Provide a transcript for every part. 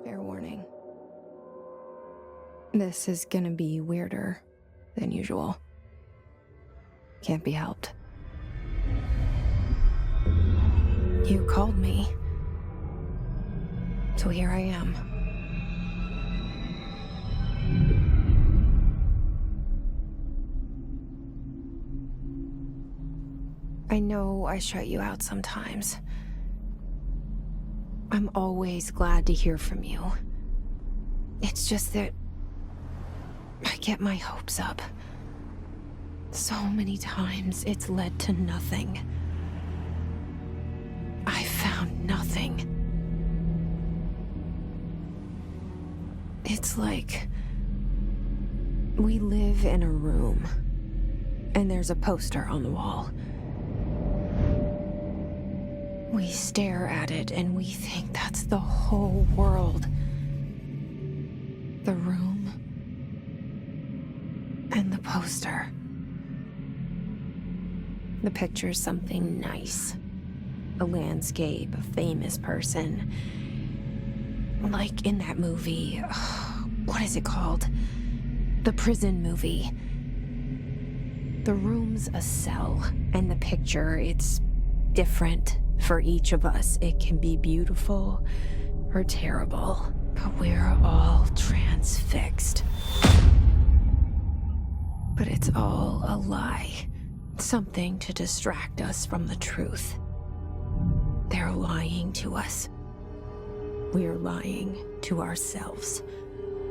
Fair warning. This is gonna be weirder than usual. Can't be helped. You called me. So here I am. I know I shut you out sometimes. I'm always glad to hear from you. It's just that I get my hopes up. So many times it's led to nothing. I found nothing. It's like we live in a room, and there's a poster on the wall. We stare at it and we think that's the whole world. The room and the poster. The picture's something nice. A landscape, a famous person. Like in that movie, what is it called? The prison movie. The room's a cell, and the picture, it's different for each of us. It can be beautiful or terrible, but we're all transfixed. But it's all a lie. Something to distract us from the truth. They're lying to us. We're lying to ourselves.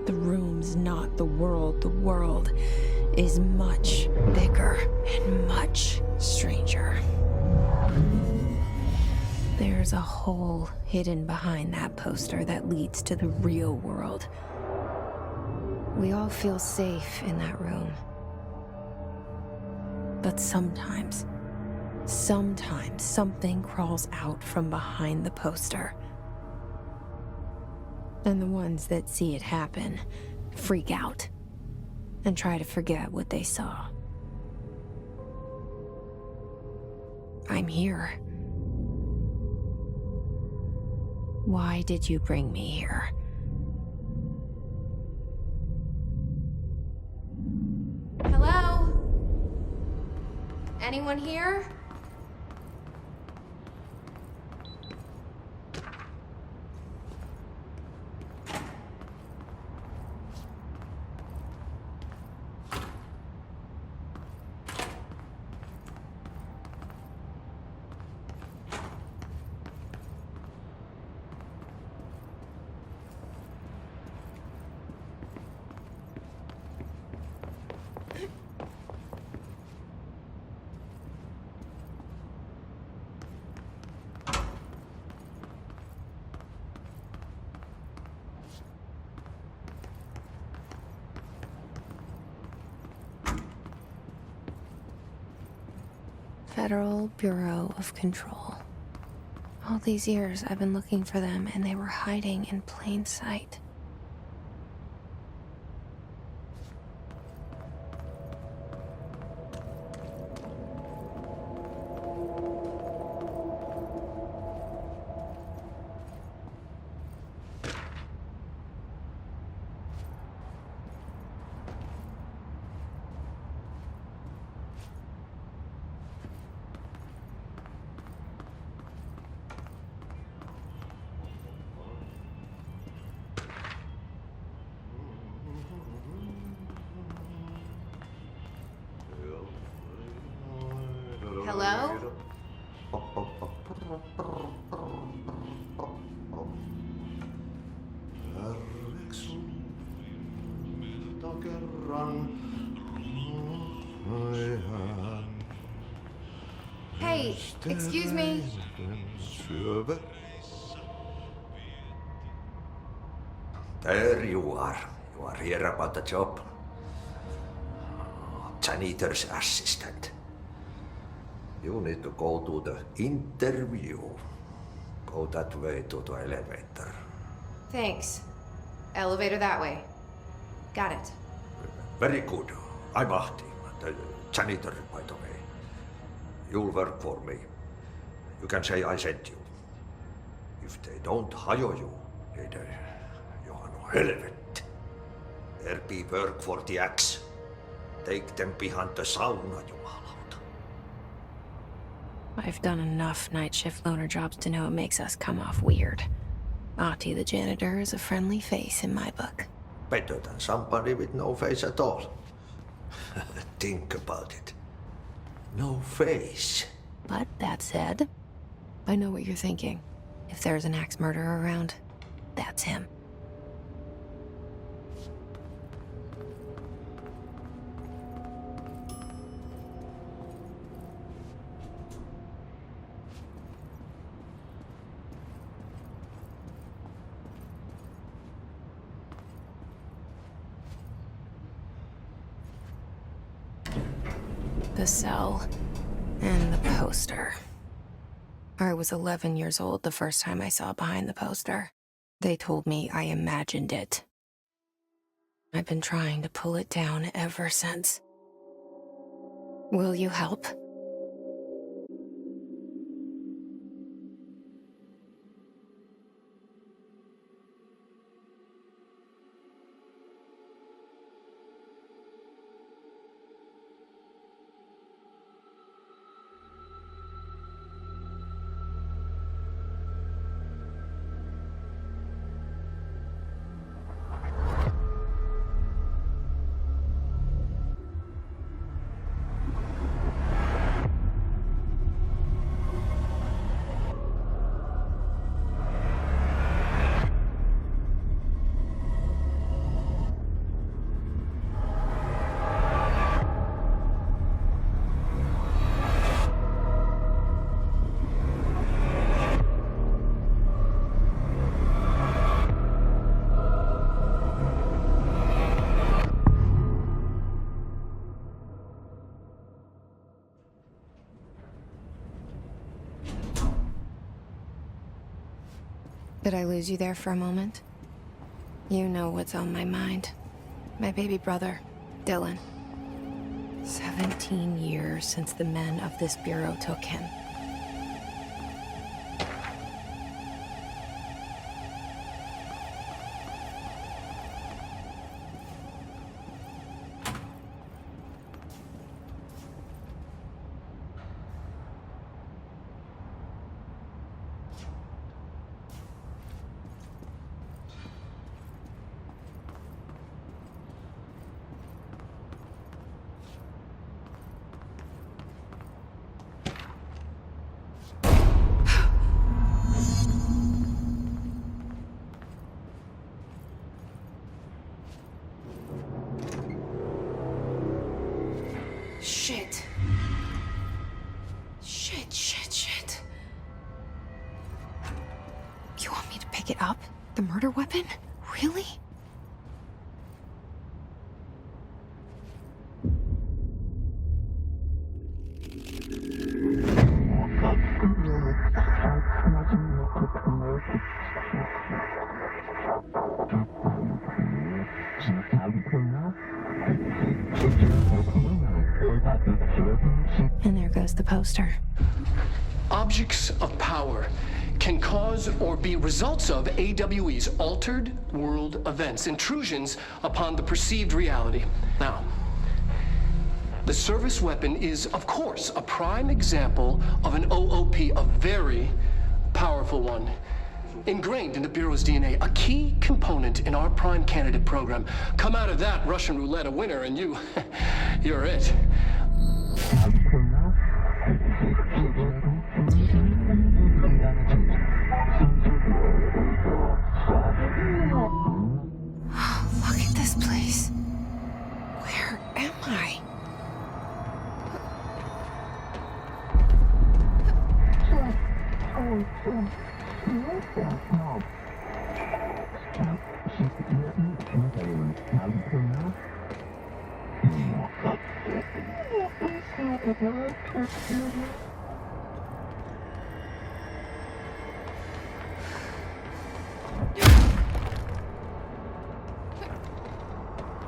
The room's not the world. The world is much bigger and much stranger. There's a hole hidden behind that poster that leads to the real world. We all feel safe in that room. But sometimes something crawls out from behind the poster. And the ones that see it happen freak out and try to forget what they saw. I'm here. Why did you bring me here? Hello? Anyone here? Federal Bureau of Control. All these years I've been looking for them, and they were hiding in plain sight. Hello? Hey, excuse me. There you are. You are here about the job. Janitor's assistant. You need to go to the interview. Go that way to the elevator. Thanks. Elevator that way. Got it. Very good. I'm Ahti, the janitor, by the way. You'll work for me. You can say I sent you. If they don't hire you, Helvet. There be work for the axe. Take them behind the sauna, jumalauta. I've done enough night shift loner jobs to know it makes us come off weird. Ahti the janitor is a friendly face in my book. Better than somebody with no face at all. Think about it. No face. But that said, I know what you're thinking. If there's an axe murderer around, that's him. The cell and the poster. I was 11 years old the first time I saw behind the poster. They told me I imagined it. I've been trying to pull it down ever since. Will you help? Did I lose you there for a moment? You know what's on my mind. My baby brother, Dylan. 17 years since the men of this bureau took him. Shit. Shit. You want me to pick it up? The murder weapon? Really? And there goes the poster. Objects of power can cause or be results of AWE's altered world events, intrusions upon the perceived reality. Now, the service weapon is, of course, a prime example of an OOP, a very powerful one. Ingrained in the Bureau's DNA, a key component in our prime candidate program. Come out of that Russian roulette a winner and you're it. Look at this place. Where am I?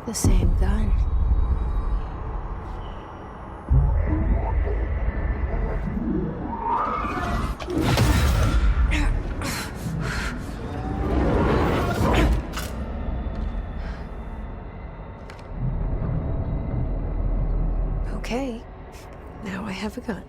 The same gun. Okay. Now I have a gun.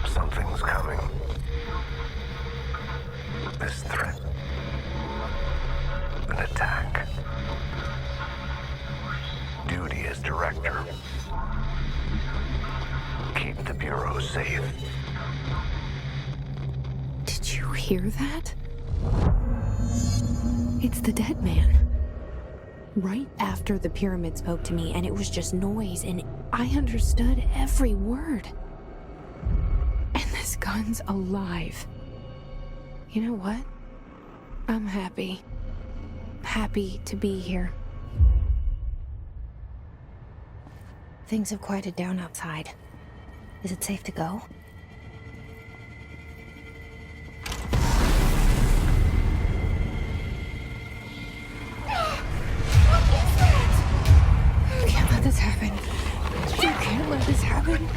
Something's coming. This threat. An attack. Duty as director. Keep the Bureau safe. Did you hear that? It's the dead man. Right after the pyramid spoke to me, and it was just noise, and I understood every word. And this gun's alive. You know what? I'm happy. Happy to be here. Things have quieted down outside. Is it safe to go? You can't let this happen. You can't let this happen.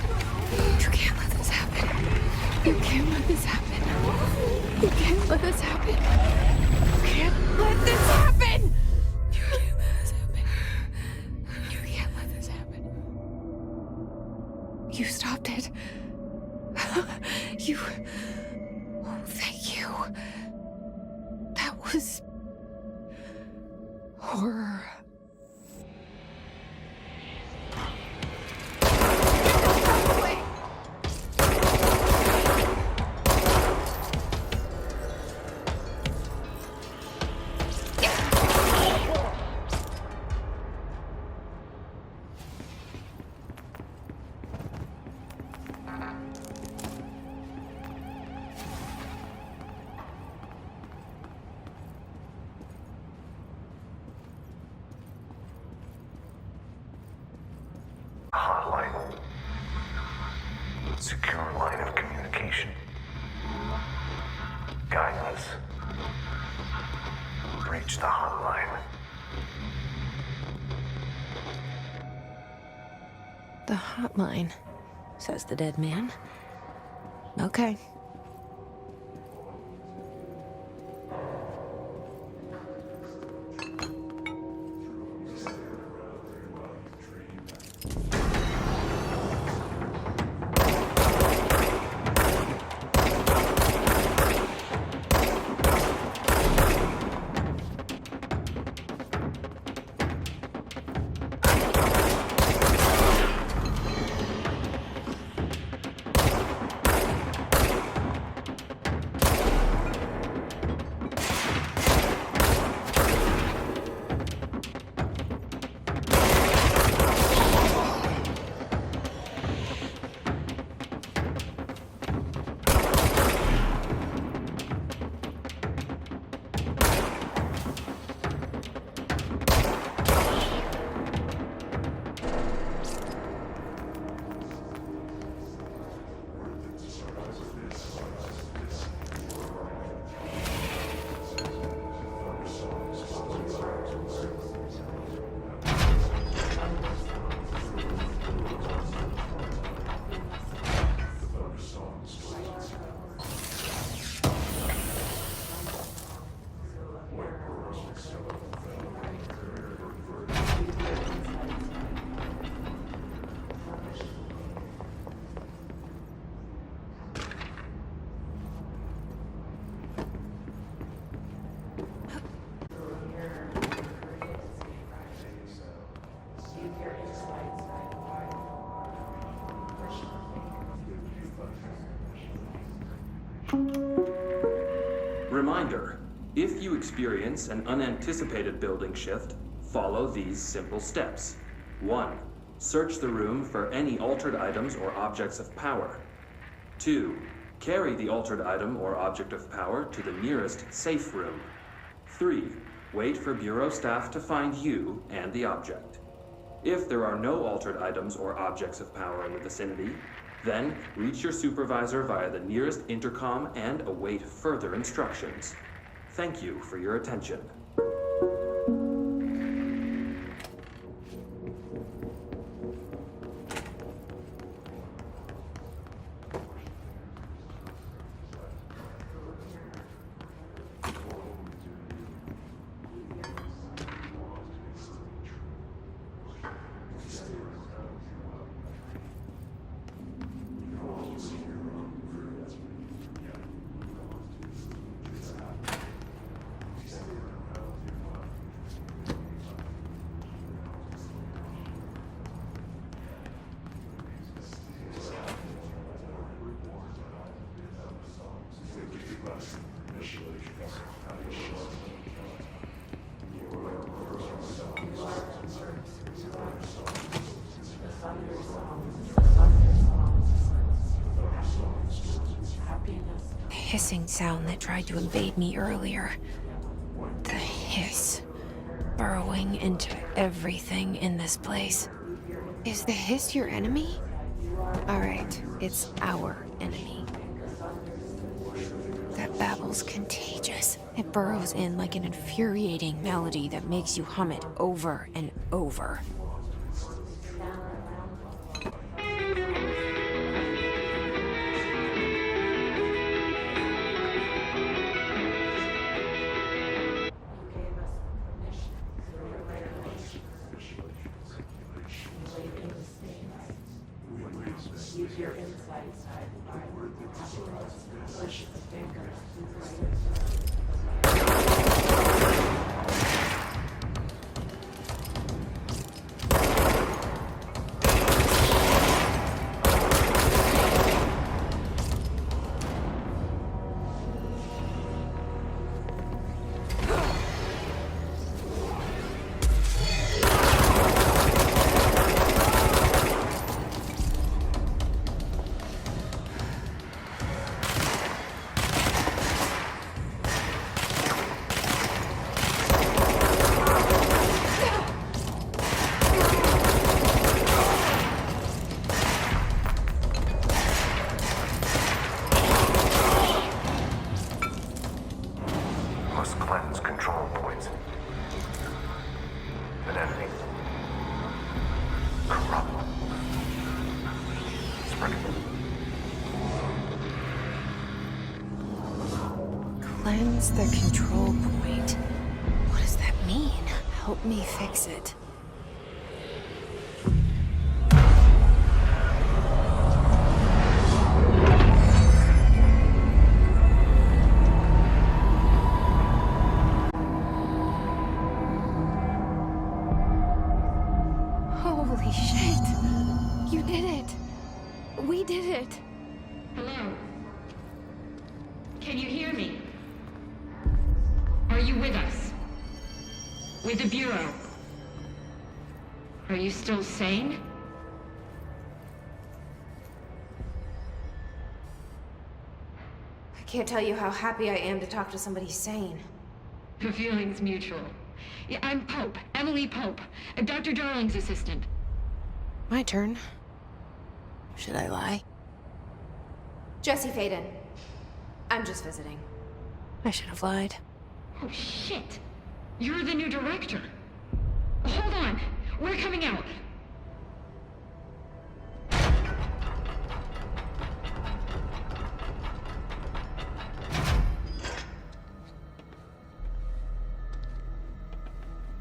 You can't let this happen. You can't let this happen. You can't let this happen. You can't let this happen. You can't let this happen. You can't let this happen. You stopped it. You... Oh, thank you. That was... horror. Hotline. Secure line of communication. Guide us. Reach the hotline. The hotline, says the dead man. Okay. If you experience an unanticipated building shift, follow these simple steps. 1. Search the room for any altered items or objects of power. 2. Carry the altered item or object of power to the nearest safe room. 3. Wait for Bureau staff to find you and the object. If there are no altered items or objects of power in the vicinity, then reach your supervisor via the nearest intercom and await further instructions. Thank you for your attention. Hissing sound that tried to invade me earlier. The hiss. Burrowing into everything in this place. Is the hiss your enemy? Alright, it's our enemy. That babble's contagious. It burrows in like an infuriating melody that makes you hum it over and over. Cleanse the control point. What does that mean? Help me fix it. Holy shit! You did it! We did it! Hello? Can you hear me? Are you with us? With the Bureau? Are you still sane? I can't tell you how happy I am to talk to somebody sane. The feeling's mutual. Yeah, I'm Pope, Emily Pope, Dr. Darling's assistant. My turn. Should I lie? Jesse Faden. I'm just visiting. I should have lied. Oh, shit. You're the new director. Hold on. We're coming out.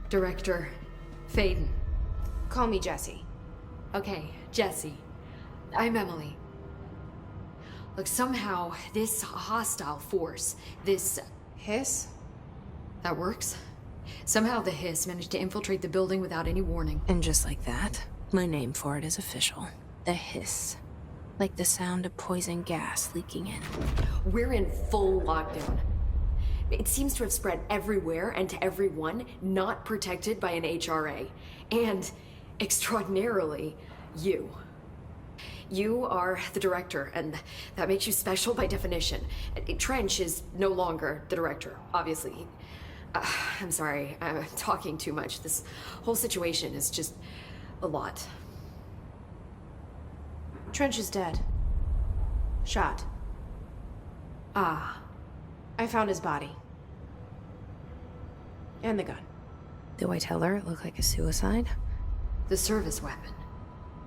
Director Faden. Call me Jesse. Okay, Jesse. I'm Emily. Look, somehow this hostile force, this Hiss? that works. Somehow the hiss managed to infiltrate the building without any warning. And just like that, my name for it is official. The hiss. Like the sound of poison gas leaking in. We're in full lockdown. It seems to have spread everywhere and to everyone not protected by an HRA. And, extraordinarily, you. You are the director, and that makes you special by definition. Trench is no longer the director, obviously. I'm sorry, I'm talking too much. This whole situation is just a lot. Trench is dead. Shot. Ah, I found his body. And the gun. Do I tell her it looked like a suicide? the service weapon.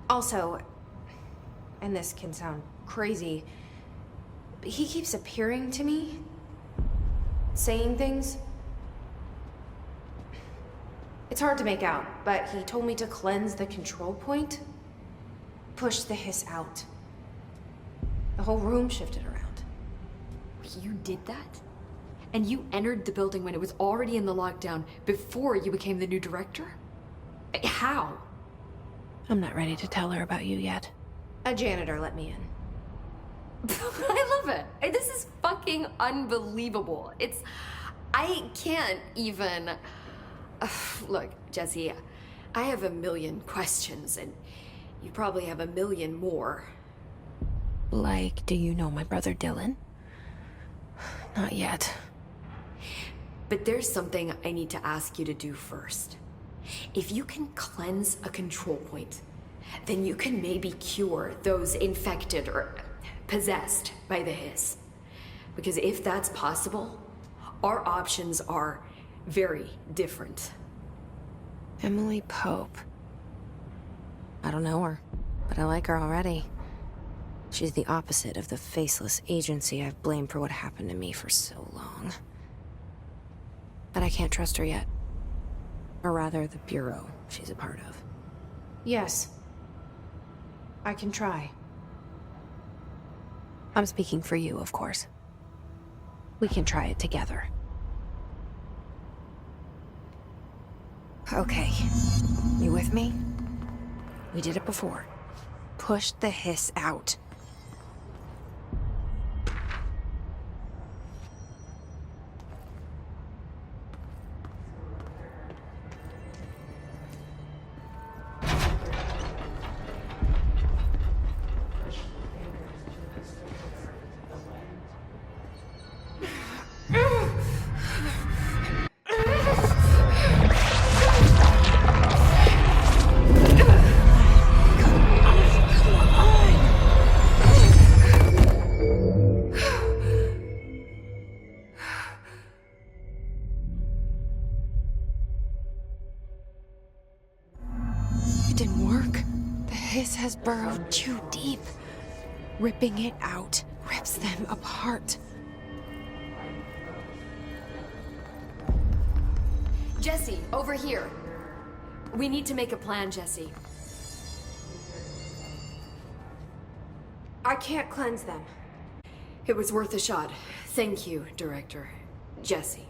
Also, and this can sound crazy, but he keeps appearing to me, saying things. It's hard to make out, but he told me to cleanse the control point, push the hiss out. The whole room shifted around. You did that? And you entered the building when it was already in the lockdown before you became the new director? How? I'm not ready to tell her about you yet. A janitor let me in. I love it. This is fucking unbelievable. I can't even... Look, Jesse, I have a million questions, and you probably have a million more. Like, do you know my brother Dylan? Not yet. But there's something I need to ask you to do first. If you can cleanse a control point, then you can maybe cure those infected or possessed by the hiss. Because if that's possible, our options are very different. Emily Pope. I don't know her, but I like her already. She's the opposite of the faceless agency I've blamed for what happened to me for so long. But I can't trust her yet. Or rather, the Bureau she's a part of. Yes. I can try. I'm speaking for you, of course. We can try it together. Okay. You with me? We did it before. Push the hiss out. Has burrowed too deep. Ripping it out rips them apart. Jesse, over here. We need to make a plan, Jesse. I can't cleanse them. It was worth a shot. Thank you, Director. Jesse.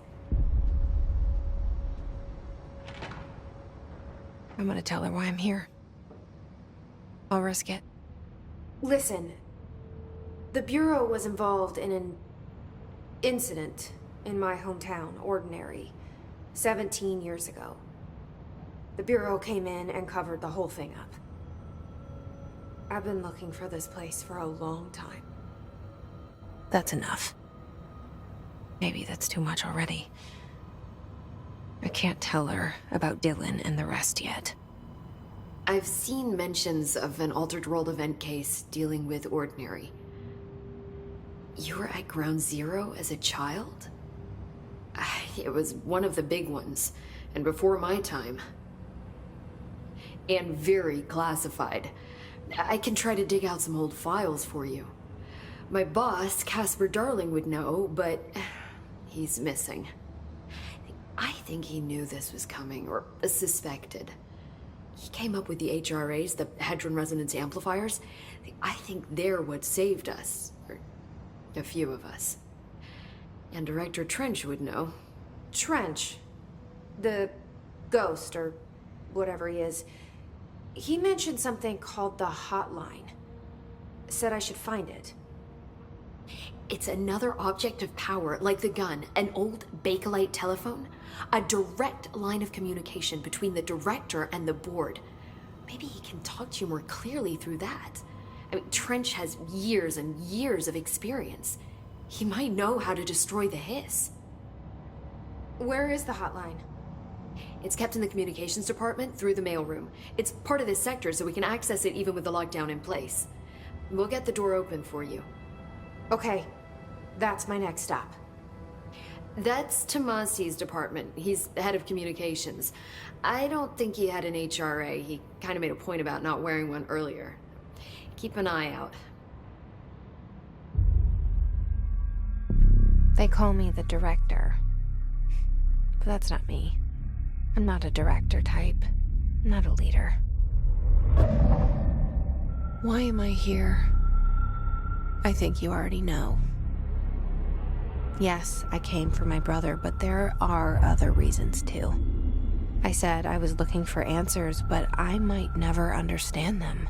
I'm gonna tell her why I'm here. I'll risk it. Listen, the Bureau was involved in an incident in my hometown, Ordinary, 17 years ago. The Bureau came in and covered the whole thing up. I've been looking for this place for a long time. That's enough. Maybe that's too much already. I can't tell her about Dylan and the rest yet. I've seen mentions of an Altered World event case dealing with Ordinary. You were at Ground Zero as a child? It was one of the big ones, and before my time. And very classified. I can try to dig out some old files for you. My boss, Casper Darling, would know, but he's missing. I think he knew this was coming, or suspected. He came up with the HRAs, the Hadron Resonance Amplifiers. I think they're what saved us. Or a few of us. And Director Trench would know. Trench? The ghost, or whatever he is. He mentioned something called the Hotline. Said I should find it. It's another object of power, like the gun, an old Bakelite telephone. A direct line of communication between the director and the board. Maybe he can talk to you more clearly through that. I mean, Trench has years and years of experience. He might know how to destroy the Hiss. Where is the hotline? It's kept in the communications department through the mailroom. It's part of this sector, so we can access it even with the lockdown in place. We'll get the door open for you. Okay, that's my next stop. That's Tomasi's department. He's the head of communications. I don't think he had an HRA. He kind of made a point about not wearing one earlier. Keep an eye out. They call me the director. But that's not me. I'm not a director type. I'm not a leader. Why am I here? I think you already know. Yes, I came for my brother, but there are other reasons too. I said I was looking for answers, but I might never understand them.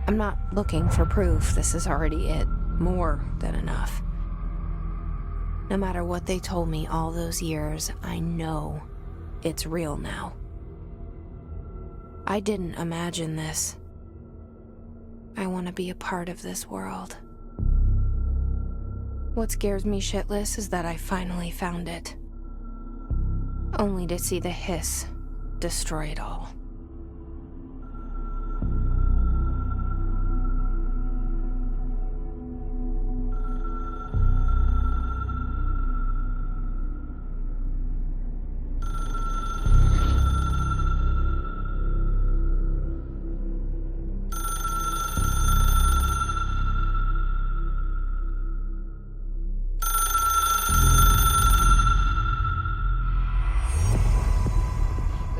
I'm not looking for proof. This is already it. More than enough. No matter what they told me all those years, I know it's real now. I didn't imagine this. I want to be a part of this world. What scares me shitless is that I finally found it. Only to see the Hiss destroy it all.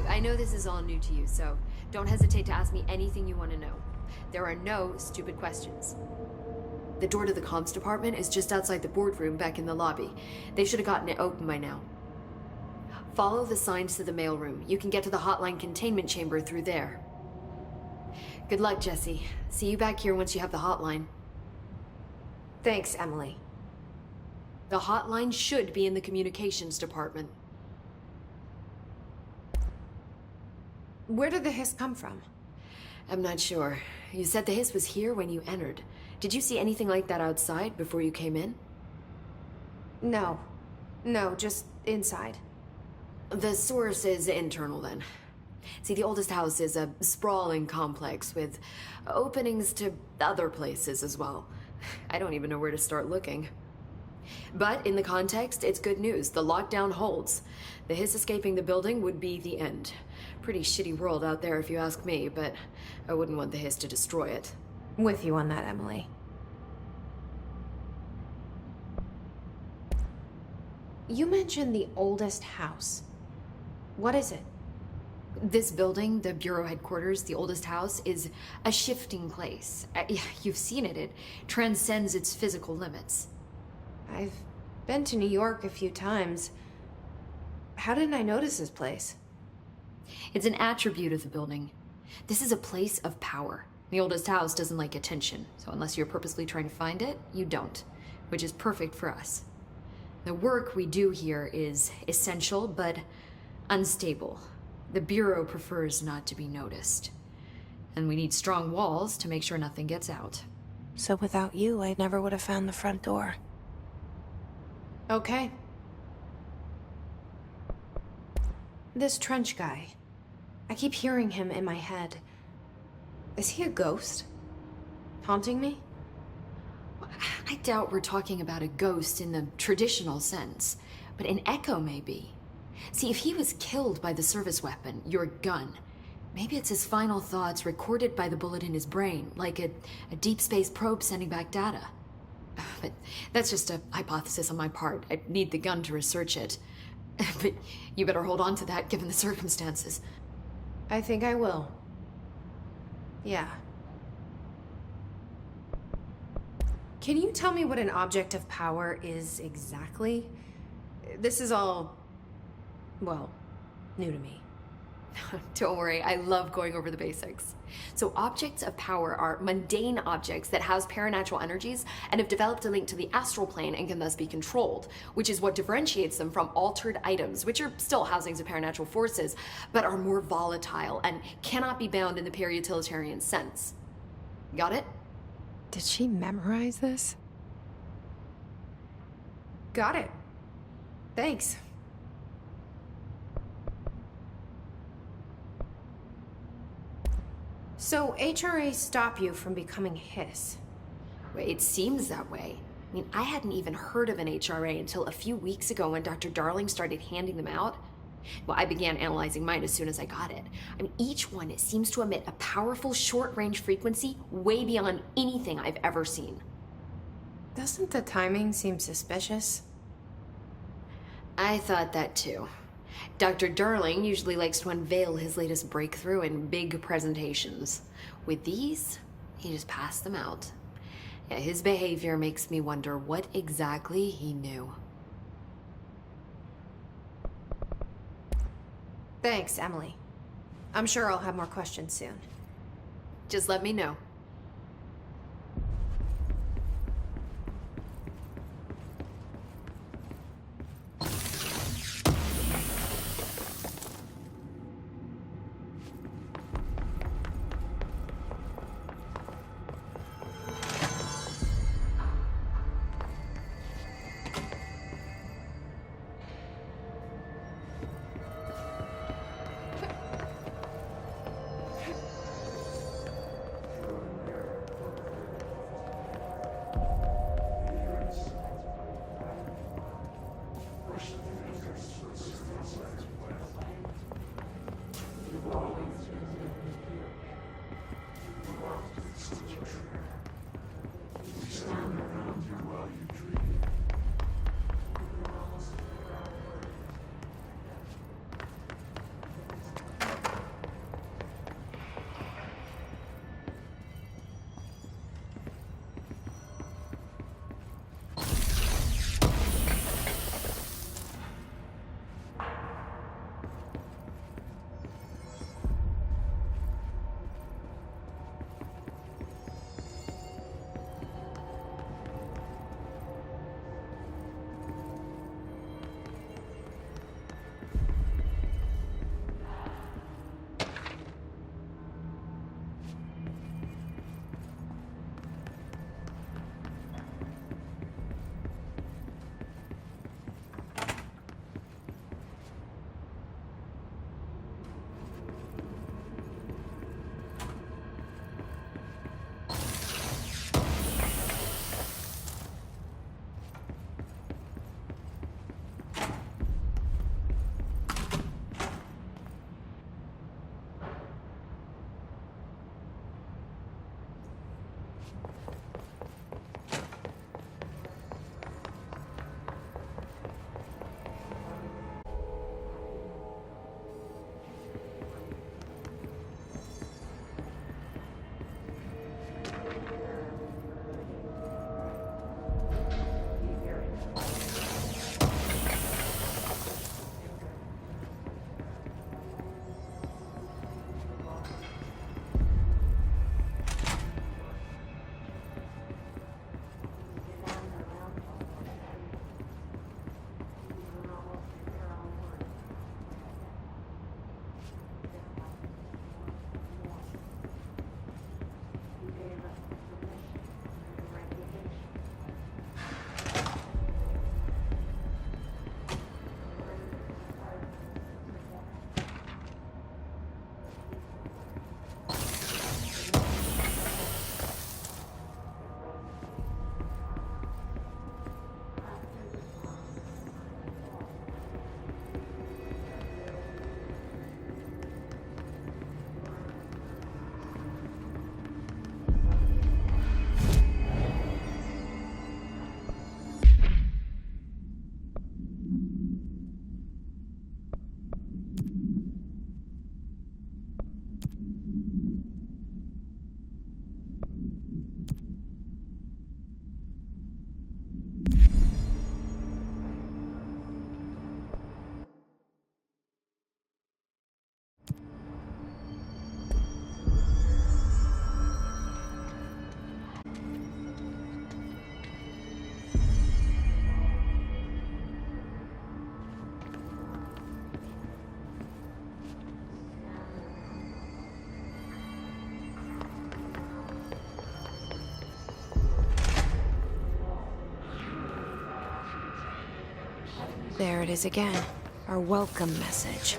I know this is all new to you, so don't hesitate to ask me anything you want to know. There are no stupid questions. The door to the comms department is just outside the boardroom back in the lobby. They should have gotten it open by now. Follow the signs to the mailroom. You can get to the hotline containment chamber through there. Good luck, Jesse. See you back here once you have the hotline. Thanks, Emily. The hotline should be in the communications department. Where did the Hiss come from? I'm not sure. You said the Hiss was here when you entered. Did you see anything like that outside before you came in? No, just inside. The source is internal then. See, the oldest house is a sprawling complex with openings to other places as well. I don't even know where to start looking. But in the context, it's good news. The lockdown holds. The Hiss escaping the building would be the end. Pretty shitty world out there if you ask me, but I wouldn't want the Hiss to destroy it. With you on that, Emily. You mentioned the oldest house. What is it? This building, the Bureau headquarters, the oldest house, is a shifting place. You've seen it. It transcends its physical limits. I've been to New York a few times. How didn't I notice this place? It's an attribute of the building. This is a place of power. The oldest house doesn't like attention, so unless you're purposely trying to find it, you don't, which is perfect for us. The work we do here is essential, but unstable. The Bureau prefers not to be noticed. And we need strong walls to make sure nothing gets out. So without you, I never would have found the front door. Okay. This Trench guy. I keep hearing him in my head. Is he a ghost? Haunting me? I doubt we're talking about a ghost in the traditional sense, but an echo maybe. See, if he was killed by the service weapon, your gun, maybe it's his final thoughts recorded by the bullet in his brain, like a deep space probe sending back data. But that's just a hypothesis on my part. I need the gun to research it. But you better hold on to that given the circumstances. I think I will. Yeah. Can you tell me what an object of power is exactly? This is all, well, new to me. Don't worry, I love going over the basics. So objects of power are mundane objects that house paranatural energies and have developed a link to the astral plane and can thus be controlled, which is what differentiates them from altered items, which are still housings of paranatural forces, but are more volatile and cannot be bound in the peri-utilitarian sense. Got it? Did she memorize this? Got it. Thanks. So HRA stop you from becoming Hiss? Well, it seems that way. I mean, I hadn't even heard of an HRA until a few weeks ago when Dr. Darling started handing them out. Well, I began analyzing mine as soon as I got it. I mean, each one seems to emit a powerful short-range frequency way beyond anything I've ever seen. Doesn't the timing seem suspicious? I thought that too. Dr. Darling usually likes to unveil his latest breakthrough in big presentations. With these, he just passed them out. Yeah, his behavior makes me wonder what exactly he knew. Thanks, Emily. I'm sure I'll have more questions soon. Just let me know. There it is again. Our welcome message.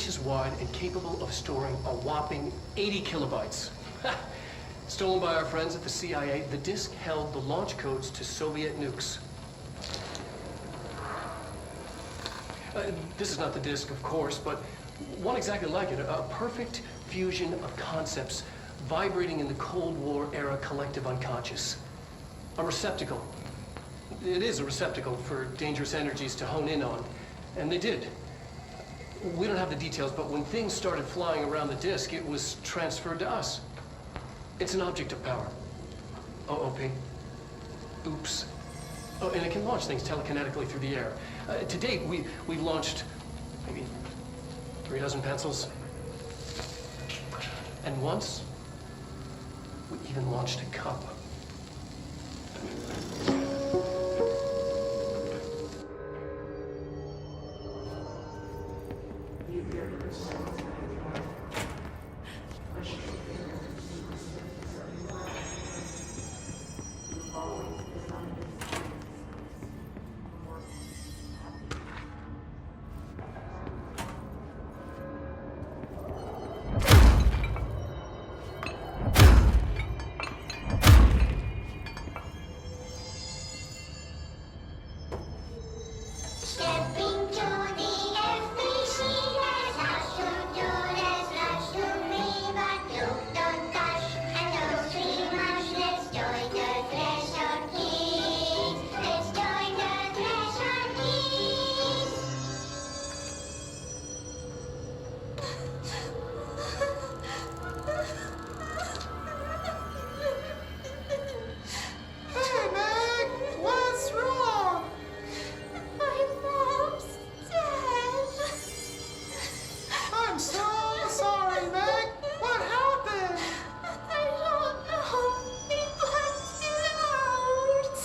inches wide and capable of storing a whopping 80 kilobytes. Stolen by our friends at the CIA, the disk held the launch codes to Soviet nukes. This is not the disk, of course, but one exactly like it. A perfect fusion of concepts vibrating in the Cold War era collective unconscious. A receptacle. It is a receptacle for dangerous energies to hone in on. And they did. We don't have the details, but when things started flying around the disk, it was transferred to us. It's an object of power. OOP. Oops. Oh, and it can launch things telekinetically through the air. To date, we've launched maybe 3 dozen pencils. And once, we even launched a cup. Stepping to the FBC, there's lots to do, there's lots to read, but you don't touch and don't see much. Let's join the Treasure Keys. Let's join the Treasure Keys. Hey, Meg! What's wrong? My mom's dead. I'm so sorry, Meg. What happened? I don't know. He blacked it out.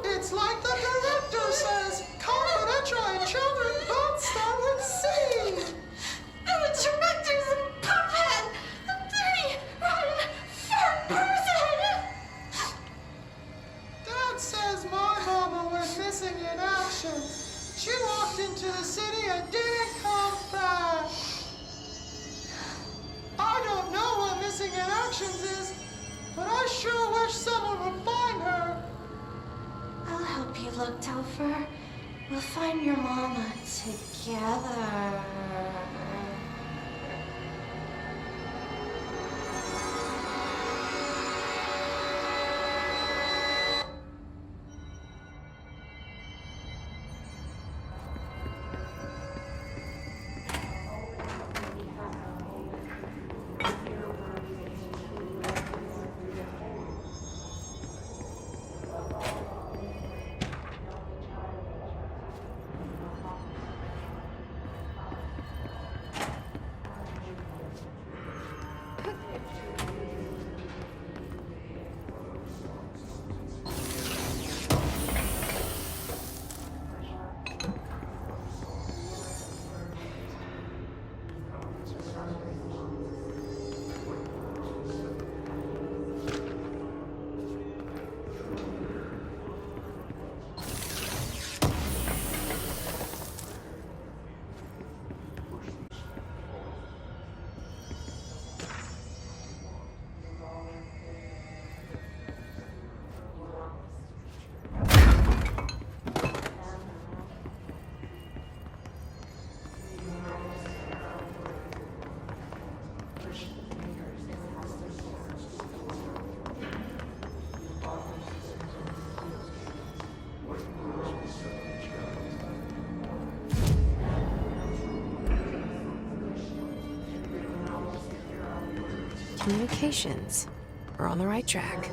It's like the director says, confidential and children don't start with C. The director's a puppet! A dirty, rotten, fat person! Dad says my mama went missing in action. She walked into the city and didn't come back. I don't know what missing in actions is, but I sure wish someone would find her. I'll help you look, Topher. We'll find your mama together. Communications. We're on the right track.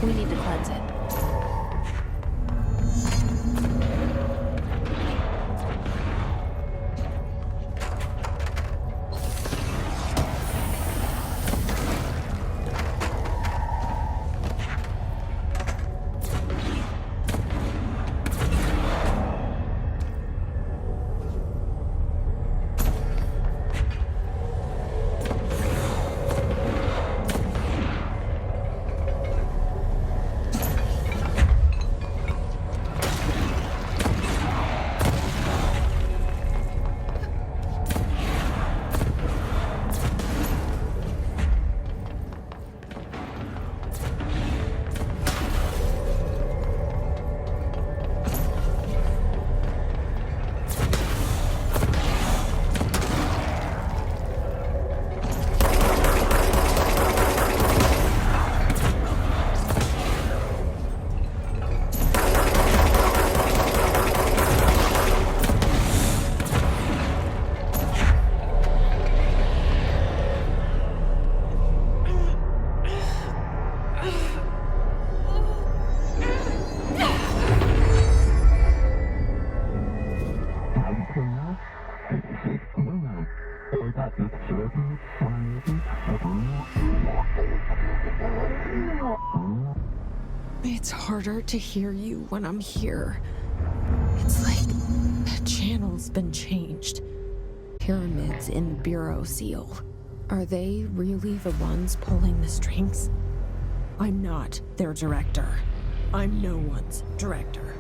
We need to cleanse it. It's harder to hear you when I'm here. It's like the channel's been changed. Pyramids in Bureau Seal. Are they really the ones pulling the strings? I'm not their director. I'm no one's director.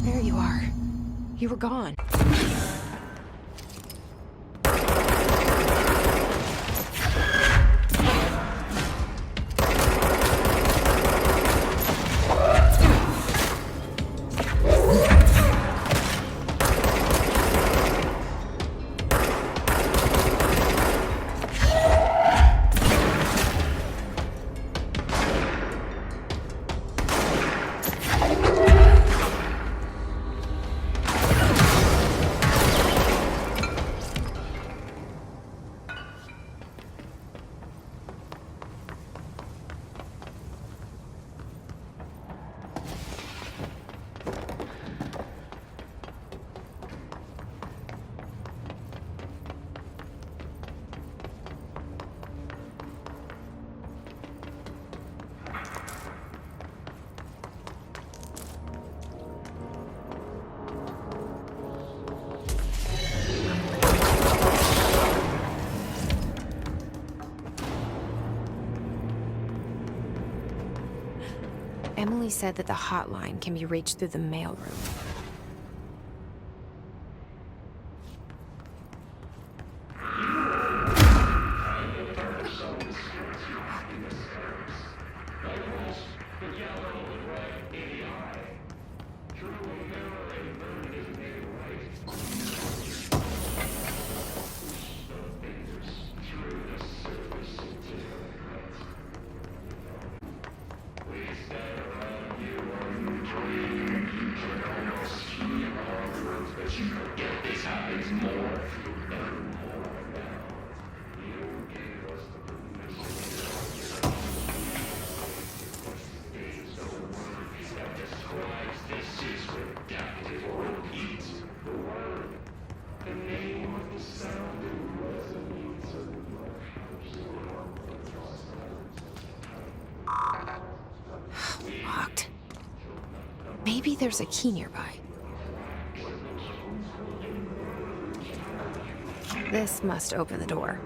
There you are. You were gone. Emily said that the hotline can be reached through the mailroom. Maybe there's a key nearby. This must open the door.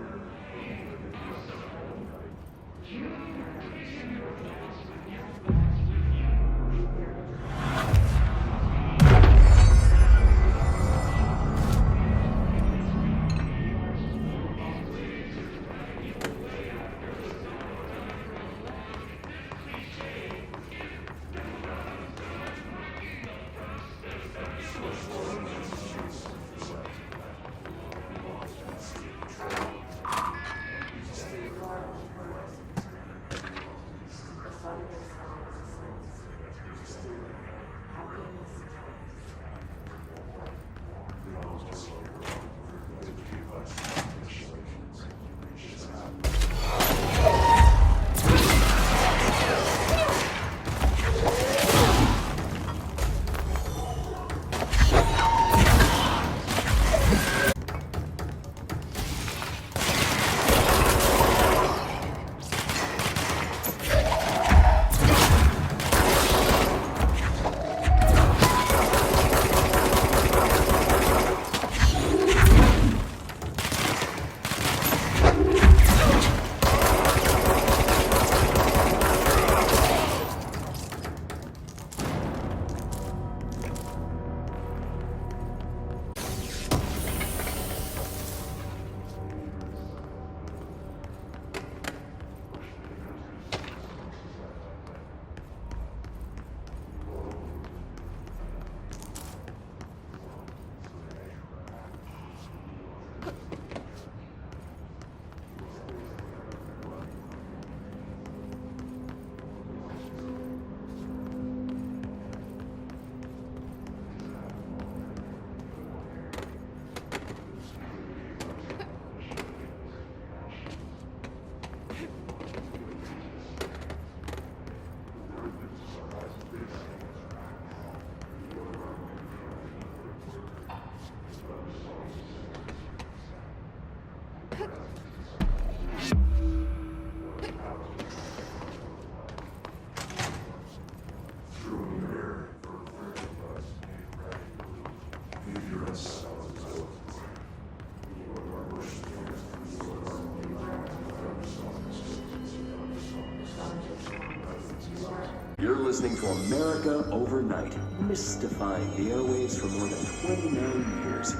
You're listening to America Overnight, mystifying the airwaves for more than 29 years.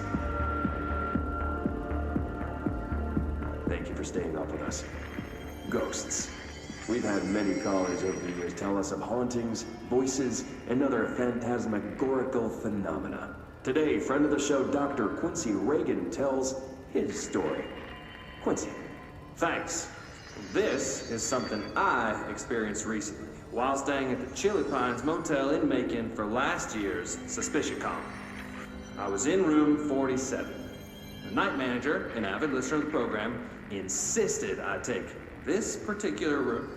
Thank you for staying up with us. Ghosts. We've had many callers over the years tell us of hauntings, voices, and other phantasmagorical phenomena. Today, friend of the show, Dr. Quincy Reagan, tells his story. Quincy. Thanks. This is something I experienced recently while staying at the Chili Pines Motel in Macon for last year's SuspiciaCon. I was in room 47. The night manager, an avid listener of the program, insisted I take this particular room.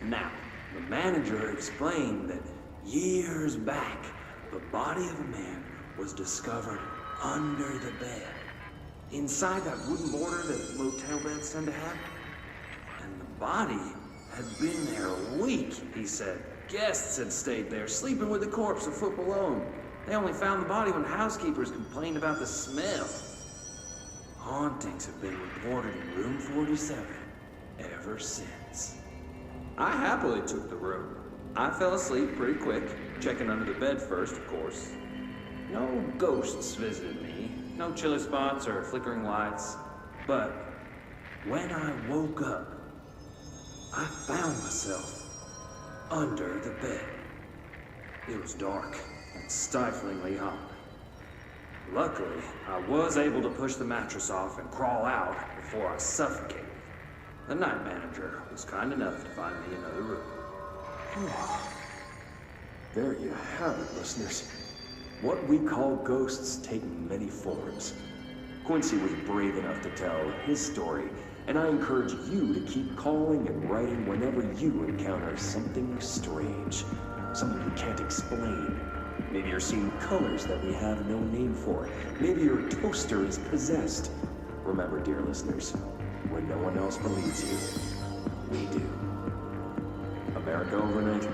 Now, the manager explained that years back, the body of a man was discovered under the bed, inside that wooden border that motel beds tend to have. And the body had been there a week, he said. Guests had stayed there, sleeping with the corpse a foot below. They only found the body when housekeepers complained about the smell. Hauntings have been reported in room 47 ever since. I happily took the room. I fell asleep pretty quick, checking under the bed first, of course. No ghosts visited me, no chilly spots or flickering lights. But when I woke up, I found myself under the bed. It was dark and stiflingly hot. Luckily, I was able to push the mattress off and crawl out before I suffocated. The night manager was kind enough to find me another room. There you have it, listeners. What we call ghosts take many forms. Quincy was brave enough to tell his story, and I encourage you to keep calling and writing whenever you encounter something strange, something you can't explain. Maybe you're seeing colors that we have no name for. Maybe your toaster is possessed. Remember, dear listeners, when no one else believes you, we do. America Overnight